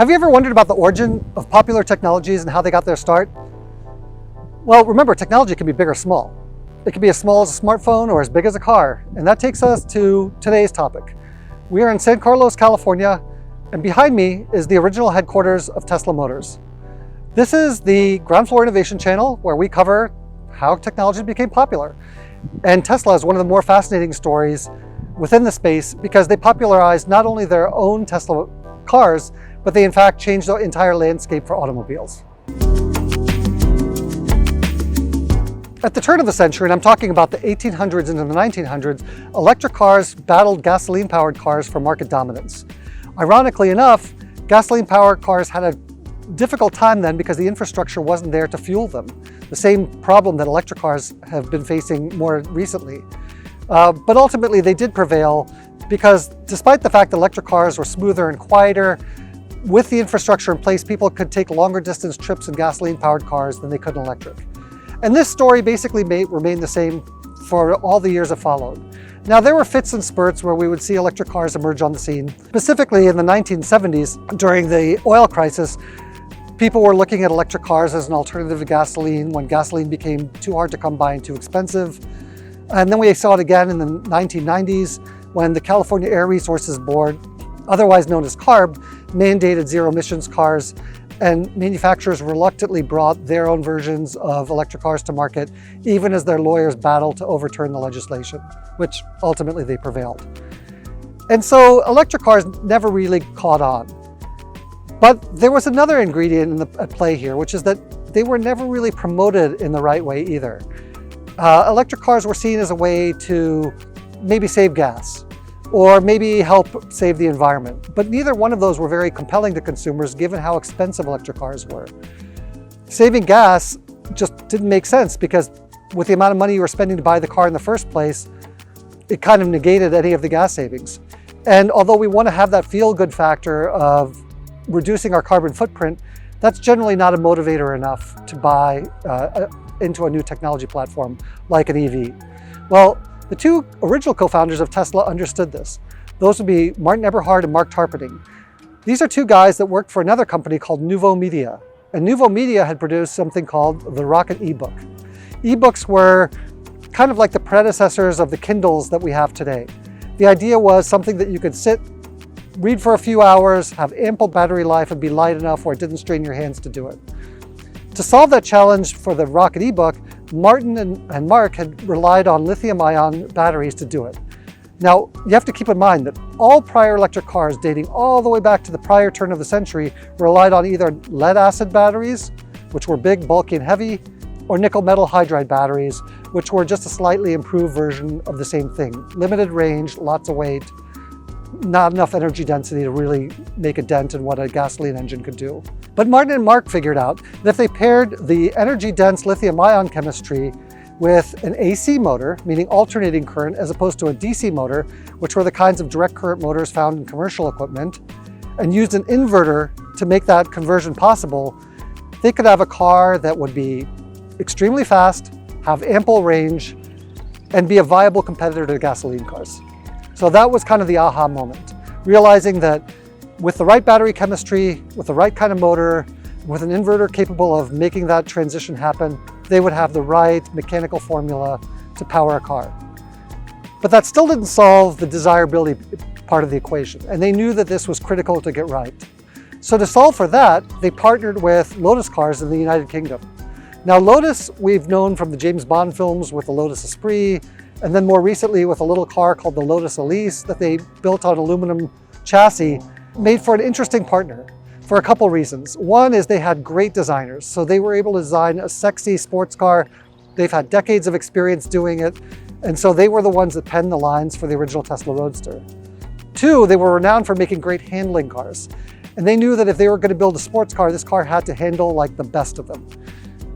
Have you ever wondered about the origin of popular technologies and how they got their start? Well, remember, technology can be big or small. It can be as small as a smartphone or as big as a car. And that takes us to today's topic. We are in San Carlos, California, and behind me is the original headquarters of Tesla Motors. This is the Ground Floor Innovation Channel, where we cover how technology became popular. And Tesla is one of the more fascinating stories within the space because they popularized not only their own Tesla cars, but they in fact changed the entire landscape for automobiles. At the turn of the century, and I'm talking about the 1800s into the 1900s, electric cars battled gasoline-powered cars for market dominance. Ironically enough, gasoline-powered cars had a difficult time then because the infrastructure wasn't there to fuel them. The same problem that electric cars have been facing more recently. But ultimately they did prevail because despite the fact that electric cars were smoother and quieter, with the infrastructure in place, people could take longer distance trips in gasoline-powered cars than they could in electric. And this story basically remained the same for all the years that followed. Now, there were fits and spurts where we would see electric cars emerge on the scene. Specifically in the 1970s, during the oil crisis, people were looking at electric cars as an alternative to gasoline when gasoline became too hard to come by and too expensive. And then we saw it again in the 1990s when the California Air Resources Board, otherwise known as CARB, mandated zero emissions cars, and manufacturers reluctantly brought their own versions of electric cars to market, even as their lawyers battled to overturn the legislation, which ultimately they prevailed. And so electric cars never really caught on. But there was another ingredient at play here, which is that they were never really promoted in the right way either. Electric cars were seen as a way to maybe save gas, or maybe help save the environment. But neither one of those were very compelling to consumers given how expensive electric cars were. Saving gas just didn't make sense because with the amount of money you were spending to buy the car in the first place, it kind of negated any of the gas savings. And although we want to have that feel-good factor of reducing our carbon footprint, that's generally not a motivator enough to buy into a new technology platform like an EV. Well, the two original co-founders of Tesla understood this. Those would be Martin Eberhard and Mark Tarpenning. These are two guys that worked for another company called Nouveau Media. And Nouveau Media had produced something called the Rocket ebook. Ebooks were kind of like the predecessors of the Kindles that we have today. The idea was something that you could sit, read for a few hours, have ample battery life, and be light enough where it didn't strain your hands to do it. To solve that challenge for the Rocket ebook, Martin and Mark had relied on lithium-ion batteries to do it. Now, you have to keep in mind that all prior electric cars dating all the way back to the prior turn of the century relied on either lead-acid batteries, which were big, bulky, and heavy, or nickel-metal hydride batteries, which were just a slightly improved version of the same thing. Limited range, lots of weight, not enough energy density to really make a dent in what a gasoline engine could do. But Martin and Mark figured out that if they paired the energy-dense lithium-ion chemistry with an AC motor, meaning alternating current, as opposed to a DC motor, which were the kinds of direct current motors found in commercial equipment, and used an inverter to make that conversion possible, they could have a car that would be extremely fast, have ample range, and be a viable competitor to gasoline cars. So that was kind of the aha moment, realizing that with the right battery chemistry, with the right kind of motor, with an inverter capable of making that transition happen, they would have the right mechanical formula to power a car. But that still didn't solve the desirability part of the equation, and they knew that this was critical to get right. So to solve for that, they partnered with Lotus Cars in the United Kingdom. Now Lotus, we've known from the James Bond films with the Lotus Esprit, and then more recently with a little car called the Lotus Elise that they built on aluminum chassis, made for an interesting partner for a couple reasons. One is they had great designers, so they were able to design a sexy sports car. They've had decades of experience doing it, and so they were the ones that penned the lines for the original Tesla Roadster. Two, they were renowned for making great handling cars, and they knew that if they were going to build a sports car, this car had to handle like the best of them.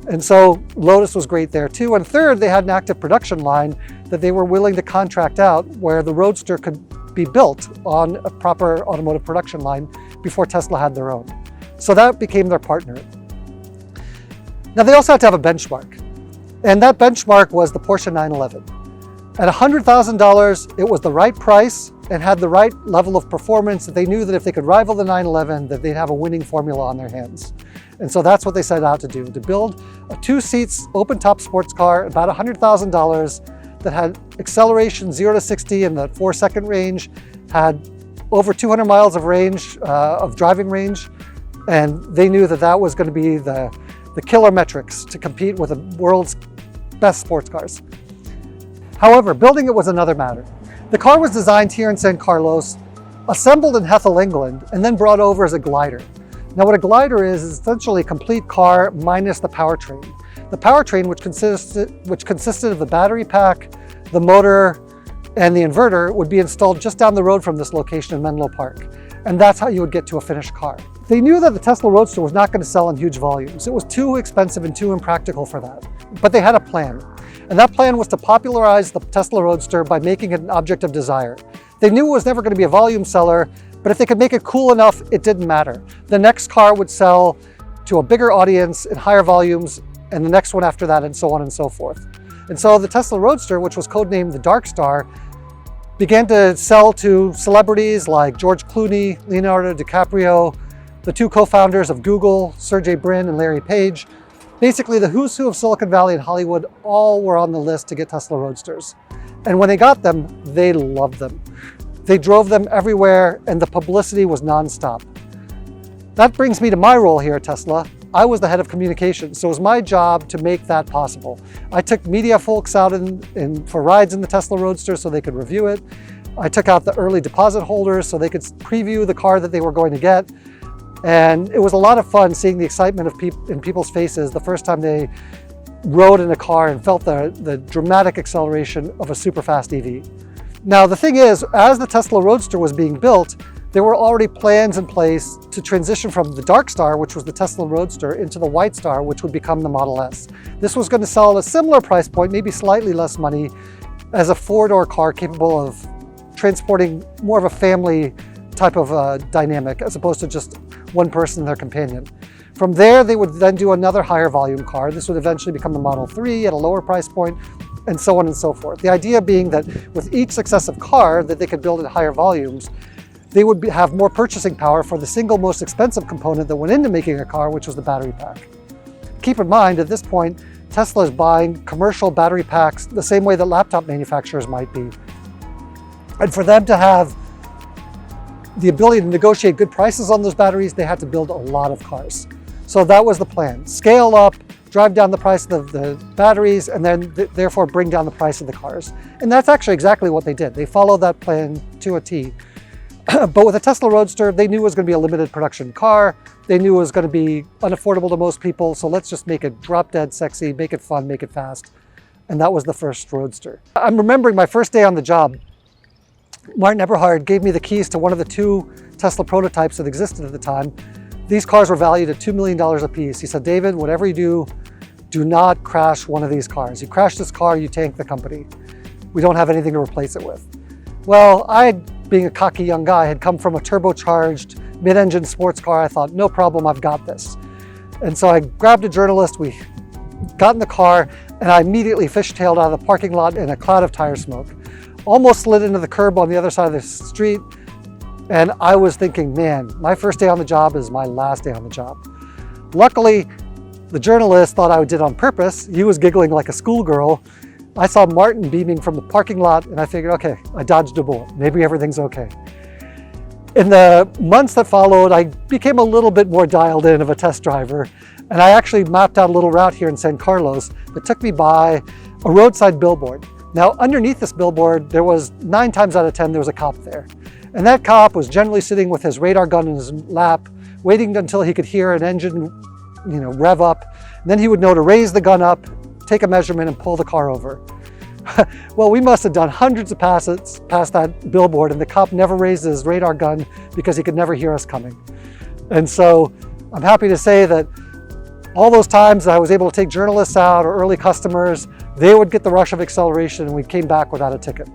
And so Lotus was great there too. And third, they had an active production line that they were willing to contract out where the Roadster could be built on a proper automotive production line before Tesla had their own. So that became their partner. Now they also had to have a benchmark. And that benchmark was the Porsche 911. At $100,000, it was the right price and had the right level of performance, that they knew that if they could rival the 911, that they'd have a winning formula on their hands. And so that's what they set out to do, to build a 2-seats open-top sports car, about $100,000, that had acceleration 0 to 60 in the 4-second range, had over 200 miles of range, of driving range, and they knew that that was going to be the killer metrics to compete with the world's best sports cars. However, building it was another matter. The car was designed here in San Carlos, assembled in Hethel, England, and then brought over as a glider. Now what a glider is essentially a complete car minus the powertrain. The powertrain, which consisted of the battery pack, the motor, and the inverter, would be installed just down the road from this location in Menlo Park. And that's how you would get to a finished car. They knew that the Tesla Roadster was not going to sell in huge volumes. It was too expensive and too impractical for that. But they had a plan. And that plan was to popularize the Tesla Roadster by making it an object of desire. They knew it was never going to be a volume seller, but if they could make it cool enough, it didn't matter. The next car would sell to a bigger audience in higher volumes, and the next one after that, and so on and so forth. And so the Tesla Roadster, which was codenamed the Dark Star, began to sell to celebrities like George Clooney, Leonardo DiCaprio, the two co-founders of Google, Sergey Brin and Larry Page. Basically, the who's who of Silicon Valley and Hollywood all were on the list to get Tesla Roadsters. And when they got them, they loved them. They drove them everywhere, and the publicity was nonstop. That brings me to my role here at Tesla. I was the head of communications, so it was my job to make that possible. I took media folks out for rides in the Tesla Roadster so they could review it. I took out the early deposit holders so they could preview the car that they were going to get. And it was a lot of fun seeing the excitement in people's faces the first time they rode in a car and felt the dramatic acceleration of a super fast EV. Now the thing is, as the Tesla Roadster was being built, there were already plans in place to transition from the Dark Star, which was the Tesla Roadster, into the White Star, which would become the Model S. This was going to sell at a similar price point, maybe slightly less money, as a 4-door car capable of transporting more of a family type of dynamic, as opposed to just one person and their companion. From there, they would then do another higher volume car. This would eventually become the Model 3 at a lower price point, and so on and so forth. The idea being that with each successive car that they could build at higher volumes, they would have more purchasing power for the single most expensive component that went into making a car, which was the battery pack. Keep in mind, at this point, Tesla is buying commercial battery packs the same way that laptop manufacturers might be. And for them to have the ability to negotiate good prices on those batteries, they had to build a lot of cars. So that was the plan. Scale up, drive down the price of the batteries, and then therefore bring down the price of the cars. And that's actually exactly what they did. They followed that plan to a T. But with a Tesla Roadster, they knew it was going to be a limited production car. They knew it was going to be unaffordable to most people. So let's just make it drop dead sexy, make it fun, make it fast. And that was the first Roadster. I'm remembering my first day on the job. Martin Eberhard gave me the keys to one of the 2 Tesla prototypes that existed at the time. These cars were valued at $2 million a piece. He said, David, whatever you do not crash one of these cars. You crash this car, you tank the company. We don't have anything to replace it with. Well, being a cocky young guy, had come from a turbocharged mid-engine sports car. I thought, no problem, I've got this. And so I grabbed a journalist, we got in the car, and I immediately fishtailed out of the parking lot in a cloud of tire smoke. Almost slid into the curb on the other side of the street. And I was thinking, man, my first day on the job is my last day on the job. Luckily, the journalist thought I did it on purpose. He was giggling like a schoolgirl. I saw Martin beaming from the parking lot, and I figured, okay, I dodged a bullet. Maybe everything's okay. In the months that followed, I became a little bit more dialed in of a test driver, and I actually mapped out a little route here in San Carlos that took me by a roadside billboard. Now, underneath this billboard, there was 9 times out of 10, there was a cop there. And that cop was generally sitting with his radar gun in his lap, waiting until he could hear an engine, rev up. And then he would know to raise the gun up, take a measurement, and pull the car over. Well, we must have done hundreds of passes past that billboard, and the cop never raised his radar gun because he could never hear us coming. And so I'm happy to say that all those times that I was able to take journalists out or early customers, they would get the rush of acceleration, and we came back without a ticket.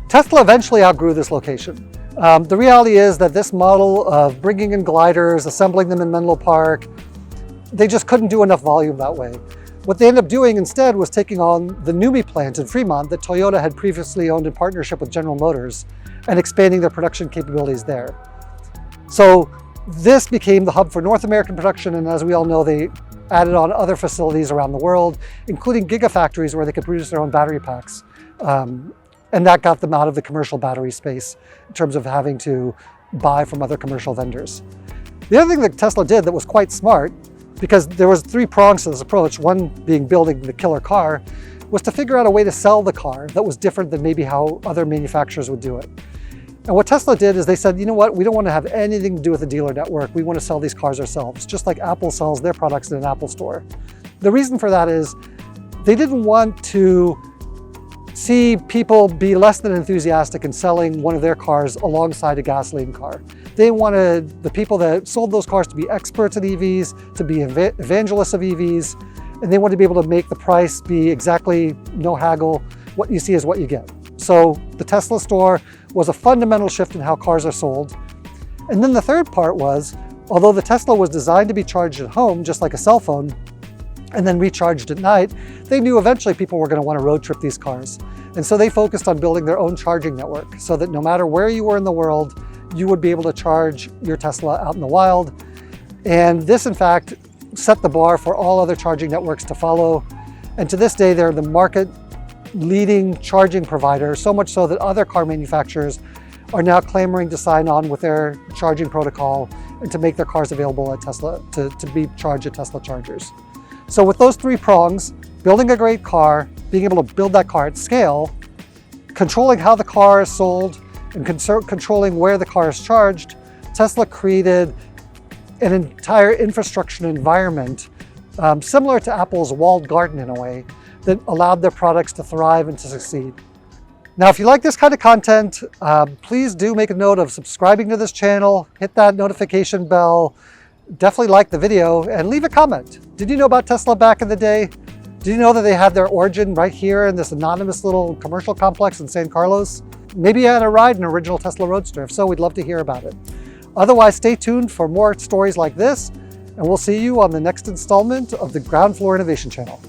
Tesla eventually outgrew this location. The reality is that this model of bringing in gliders, assembling them in Menlo Park, they just couldn't do enough volume that way. What they ended up doing instead was taking on the NUMMI plant in Fremont that Toyota had previously owned in partnership with General Motors and expanding their production capabilities there. So this became the hub for North American production, and as we all know, they added on other facilities around the world, including gigafactories where they could produce their own battery packs. And that got them out of the commercial battery space in terms of having to buy from other commercial vendors. The other thing that Tesla did that was quite smart, because there was 3 prongs to this approach, one being building the killer car, was to figure out a way to sell the car that was different than maybe how other manufacturers would do it. And what Tesla did is they said, you know what, we don't want to have anything to do with the dealer network. We want to sell these cars ourselves, just like Apple sells their products in an Apple store. The reason for that is they didn't want to see people be less than enthusiastic in selling one of their cars alongside a gasoline car. They wanted the people that sold those cars to be experts in EVs, to be evangelists of EVs, and they wanted to be able to make the price be exactly no haggle. What you see is what you get. So the Tesla store was a fundamental shift in how cars are sold. And then the third part was, although the Tesla was designed to be charged at home, just like a cell phone, and then recharged at night, they knew eventually people were going to want to road trip these cars. And so they focused on building their own charging network so that no matter where you were in the world, you would be able to charge your Tesla out in the wild. And this, in fact, set the bar for all other charging networks to follow. And to this day, they're the market leading charging provider, so much so that other car manufacturers are now clamoring to sign on with their charging protocol and to make their cars available at Tesla, to be charged at Tesla chargers. So with those 3 prongs, building a great car, being able to build that car at scale, controlling how the car is sold, and controlling where the car is charged, Tesla created an entire infrastructure environment similar to Apple's walled garden in a way, that allowed their products to thrive and to succeed. Now, if you like this kind of content, please do make a note of subscribing to this channel, hit that notification bell, definitely like the video, and leave a comment. Did you know about Tesla back in the day? Did you know that they had their origin right here in this anonymous little commercial complex in San Carlos? Maybe you had a ride in an original Tesla Roadster. If so, we'd love to hear about it. Otherwise, stay tuned for more stories like this, and we'll see you on the next installment of the Ground Floor Innovation Channel.